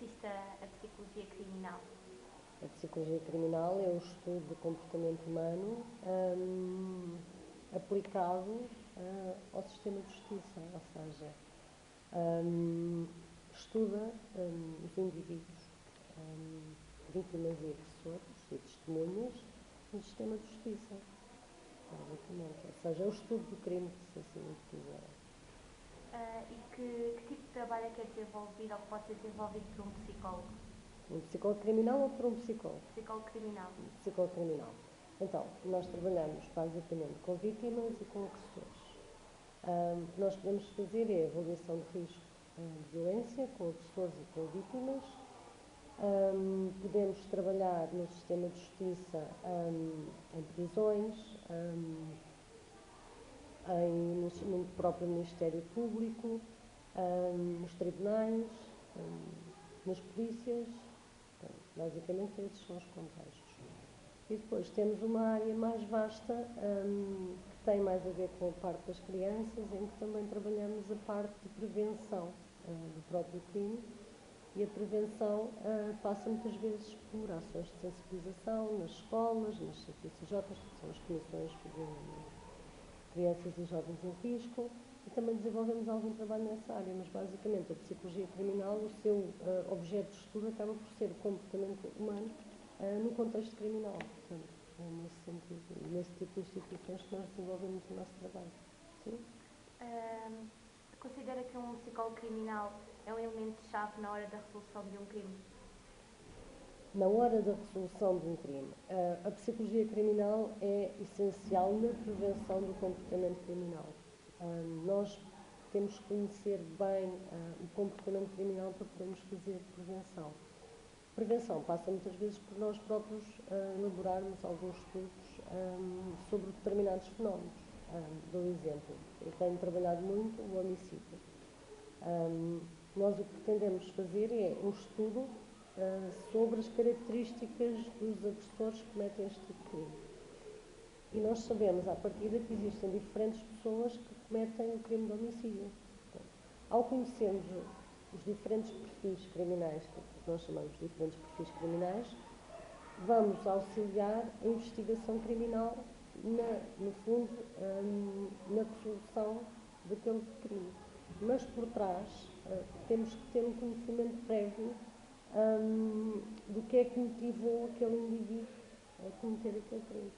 consiste a psicologia criminal? A psicologia criminal é o estudo do comportamento humano aplicado ao sistema de justiça, ou seja, estuda os indivíduos, vítimas e agressores e testemunhas no sistema de justiça, basicamente. Ou seja, é o estudo do crime, se assim o quiserem. E que tipo de trabalho é que é desenvolvido ou que pode ser desenvolvido por um psicólogo? Um psicólogo criminal ou por um psicólogo? Psicólogo criminal. Psicólogo criminal. Então, nós trabalhamos basicamente com vítimas e com agressores. O que nós podemos fazer é avaliação de risco de violência com agressores e com vítimas. Podemos trabalhar no sistema de justiça em prisões, no próprio Ministério Público, nos tribunais, nas polícias. Portanto, basicamente esses são os contextos. E depois temos uma área mais vasta que tem mais a ver com a parte das crianças, em que também trabalhamos a parte de prevenção do próprio crime. E a prevenção passa muitas vezes por ações de sensibilização nas escolas, nas CPCJ, que são as Comissões de Crianças e Jovens em Risco, e também desenvolvemos algum trabalho nessa área, mas basicamente a psicologia criminal, o seu objeto de estudo acaba por ser o comportamento humano no contexto criminal. Portanto, é nesse sentido, nesse tipo de instituições que nós desenvolvemos o nosso trabalho. Sim? Considera que um psicólogo criminal é um elemento-chave na hora da resolução de um crime? Na hora da resolução de um crime, a psicologia criminal é essencial na prevenção do comportamento criminal. Nós temos que conhecer bem o comportamento criminal para podermos fazer prevenção. Prevenção passa muitas vezes por nós próprios elaborarmos alguns estudos sobre determinados fenómenos. Dou um exemplo. Eu tenho trabalhado muito o homicídio. Nós o que pretendemos fazer é um estudo sobre as características dos agressores que cometem este tipo de crime. E nós sabemos, à partida, que existem diferentes pessoas que cometem o crime de homicídio. Portanto, ao conhecermos os diferentes perfis criminais, que nós chamamos de diferentes perfis criminais, vamos auxiliar a investigação criminal, no fundo, na resolução daquele crime. Mas por trás temos que ter um conhecimento prévio do que é que motivou aquele indivíduo a cometer aquele crime.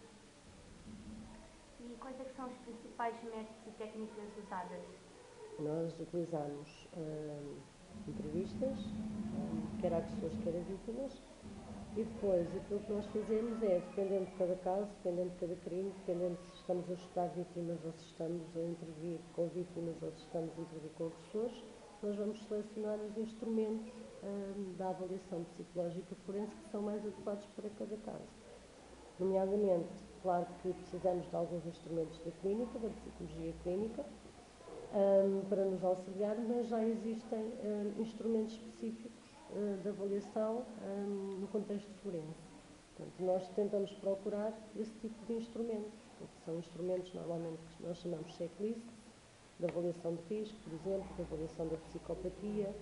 E quais é que são os principais métodos e técnicas usadas? Nós utilizamos entrevistas, quer agressores, quer a vítimas, e depois aquilo que nós fazemos é, dependendo de cada caso, dependendo de cada crime, dependendo se estamos a estudar vítimas ou se estamos a intervir com vítimas ou se estamos a intervir com agressores, nós vamos selecionar os instrumentos da avaliação psicológica forense que são mais adequados para cada caso. Nomeadamente, claro que precisamos de alguns instrumentos da clínica, da psicologia clínica, para nos auxiliar, mas já existem instrumentos específicos de avaliação no contexto forense. Portanto, nós tentamos procurar esse tipo de instrumentos, que são instrumentos normalmente que nós chamamos checklists, de avaliação de risco, por exemplo, de avaliação da psicopatia,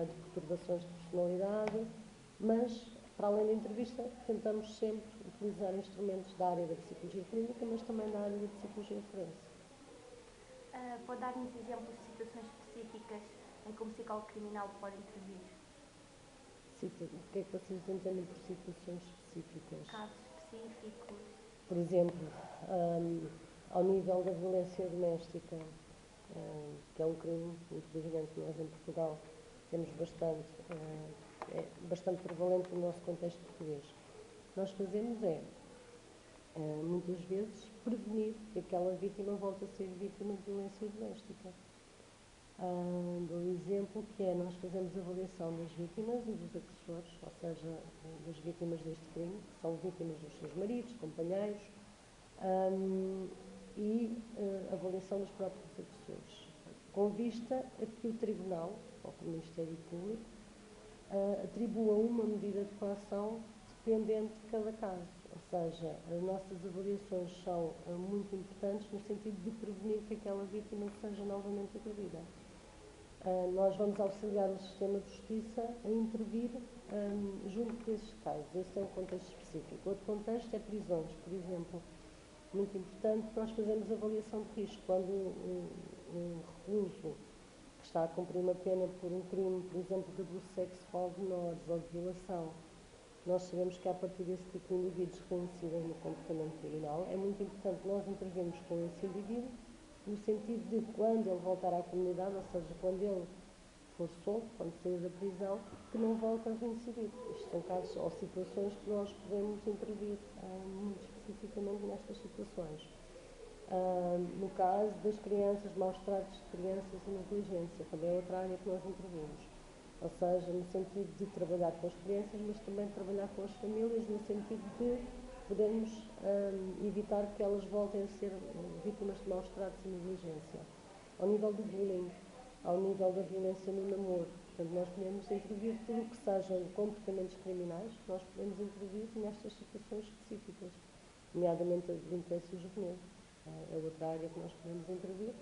de perturbações de personalidade, mas, para além da entrevista, tentamos sempre utilizar instrumentos da área da psicologia clínica, mas também da área da psicologia forense. Pode dar-nos exemplos de situações específicas em que um psicólogo criminal pode intervir? O que é que vocês entendem por situações específicas? Casos específicos? Por exemplo, ao nível da violência doméstica, que é um crime, infelizmente nós em Portugal temos é bastante prevalente no nosso contexto português. O que nós fazemos é, muitas vezes, prevenir que aquela vítima volte a ser vítima de violência doméstica. Dou um exemplo que é, nós fazemos avaliação das vítimas e dos agressores, ou seja, das vítimas deste crime, que são vítimas dos seus maridos, companheiros, e avaliação dos próprios agressores, com vista a que o Tribunal, ou que o Ministério Público, atribua uma medida de coação dependente de cada caso. Ou seja, as nossas avaliações são muito importantes no sentido de prevenir que aquela vítima seja novamente agredida. Nós vamos auxiliar o sistema de justiça a intervir junto desses casos. Esse é um contexto específico. Outro contexto é prisões, por exemplo. Muito importante, nós fazemos avaliação de risco. Quando um recluso que está a cumprir uma pena por um crime, por exemplo, de abuso sexual de menores ou de violação, nós sabemos que a partir desse tipo de indivíduos reincidem no comportamento criminal. É muito importante nós intervirmos com esse indivíduo no sentido de quando ele voltar à comunidade, ou seja, quando ele for solto, quando sair da prisão, que não volte a reincidir. Isto são casos ou situações que nós podemos intervir muito especificamente nestas situações. No caso das crianças, maus tratos de crianças e negligência, também é outra área que nós intervimos. Ou seja, no sentido de trabalhar com as crianças, mas também de trabalhar com as famílias, no sentido de podermos evitar que elas voltem a ser vítimas de maus tratos e negligência. Ao nível do bullying, ao nível da violência no namoro, portanto, nós podemos intervir tudo o que sejam comportamentos criminais, nós podemos intervir nestas situações específicas, nomeadamente a delinquência juvenil. É outra área que nós podemos intervir,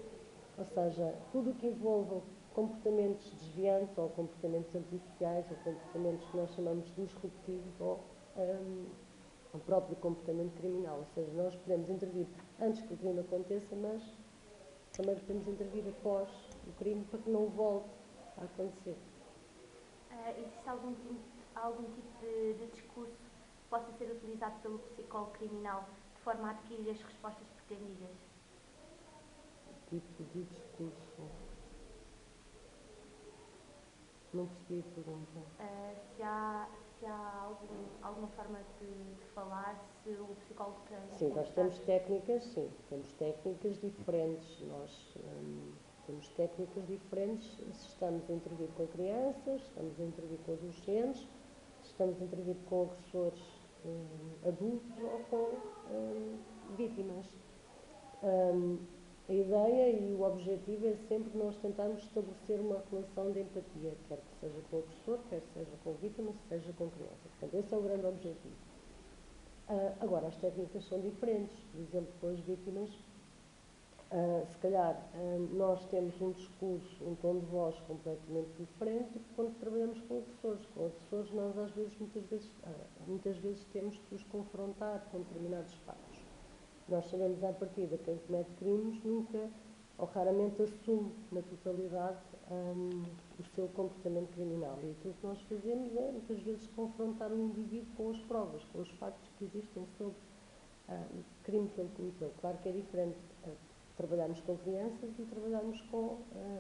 ou seja, tudo o que envolva comportamentos desviantes ou comportamentos antissociais ou comportamentos que nós chamamos de disruptivos ou o próprio comportamento criminal, ou seja, nós podemos intervir antes que o crime aconteça, mas também podemos intervir após o crime para que não volte a acontecer. Existe algum tipo de discurso que possa ser utilizado pelo psicólogo criminal de forma a adquirir as respostas pretendidas? Tipo de discurso? Não percebi a pergunta. Se há alguma forma de falar, se o psicólogo tem... Sim, nós temos técnicas, temos técnicas diferentes. Nós temos técnicas diferentes se estamos a intervir com crianças, se estamos a intervir com adolescentes, se estamos a intervir com agressores adultos ou com vítimas. A ideia e o objetivo é sempre nós tentarmos estabelecer uma relação de empatia, quer que seja com o agressor, quer seja com a vítima, seja com a criança. Portanto, esse é o grande objetivo. Agora, as técnicas são diferentes. Por exemplo, com as vítimas, se calhar nós temos um discurso, um tom de voz completamente diferente do que quando trabalhamos com agressores. Com agressores, nós às vezes, muitas vezes temos que os confrontar com determinados factos. Nós sabemos à partida que quem comete crimes nunca ou raramente assume na totalidade o seu comportamento criminal. E aquilo que nós fazemos é, muitas vezes, confrontar o indivíduo com as provas, com os factos que existem sobre o crime que ele cometeu. Claro que é diferente trabalharmos com crianças e trabalharmos com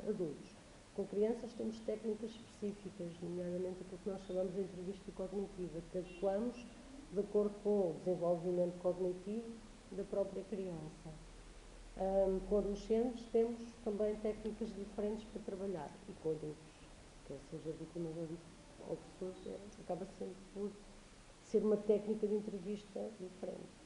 adultos. Com crianças temos técnicas específicas, nomeadamente aquilo que nós chamamos de entrevista cognitiva, que adequamos de acordo com o desenvolvimento cognitivo da própria criança. Com adolescentes temos também técnicas diferentes para trabalhar, e com adultos, quer seja vítima ou agressores, acaba sempre por ser uma técnica de entrevista diferente.